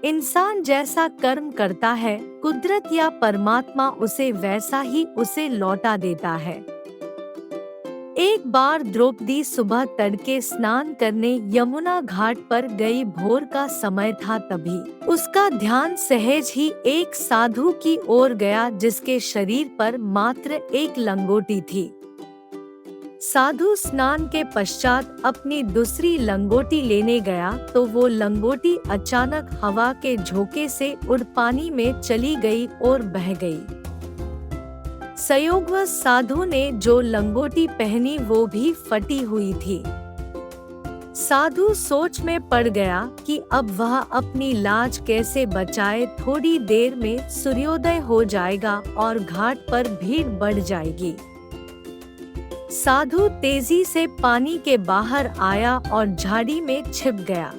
इंसान जैसा कर्म करता है, कुदरत या परमात्मा उसे वैसा ही उसे लौटा देता है। एक बार द्रौपदी सुबह तड़के स्नान करने यमुना घाट पर गई। भोर का समय था। तभी उसका ध्यान सहज ही एक साधु की ओर गया जिसके शरीर पर मात्र एक लंगोटी थी। साधु स्नान के पश्चात अपनी दूसरी लंगोटी लेने गया तो वो लंगोटी अचानक हवा के झोंके से उड़ पानी में चली गई और बह गई। संयोगवश साधु ने जो लंगोटी पहनी वो भी फटी हुई थी। साधु सोच में पड़ गया कि अब वह अपनी लाज कैसे बचाए। थोड़ी देर में सूर्योदय हो जाएगा और घाट पर भीड़ बढ़ जाएगी। साधु तेजी से पानी के बाहर आया और झाड़ी में छिप गया।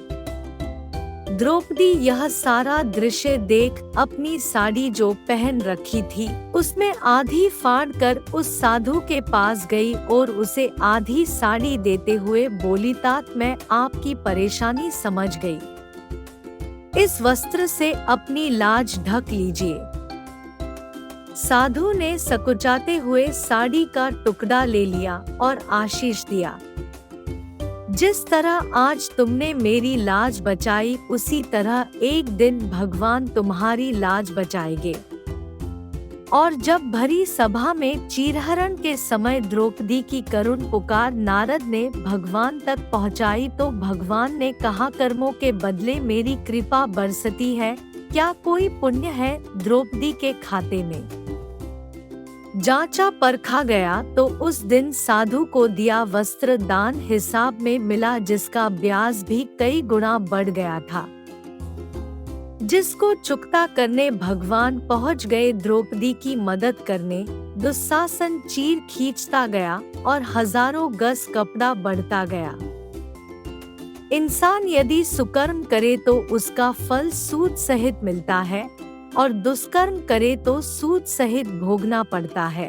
द्रौपदी यह सारा दृश्य देख अपनी साड़ी जो पहन रखी थी उसमें आधी फाड़ कर उस साधु के पास गई और उसे आधी साड़ी देते हुए बोली, तात मैं आपकी परेशानी समझ गई। इस वस्त्र से अपनी लाज ढक लीजिए। साधु ने सकुचाते हुए साड़ी का टुकड़ा ले लिया और आशीष दिया, जिस तरह आज तुमने मेरी लाज बचाई उसी तरह एक दिन भगवान तुम्हारी लाज बचाएंगे। और जब भरी सभा में चीरहरण के समय द्रौपदी की करुण पुकार नारद ने भगवान तक पहुंचाई तो भगवान ने कहा, कर्मों के बदले मेरी कृपा बरसती है, क्या कोई पुण्य है द्रौपदी के खाते में? जांचा परखा गया तो उस दिन साधु को दिया वस्त्र दान हिसाब में मिला, जिसका ब्याज भी कई गुना बढ़ गया था, जिसको चुकता करने भगवान पहुंच गए द्रौपदी की मदद करने। दुशासन चीर खींचता गया और हजारों गज कपड़ा बढ़ता गया। इंसान यदि सुकर्म करे तो उसका फल सूद सहित मिलता है और दुष्कर्म करे तो सूद सहित भोगना पड़ता है।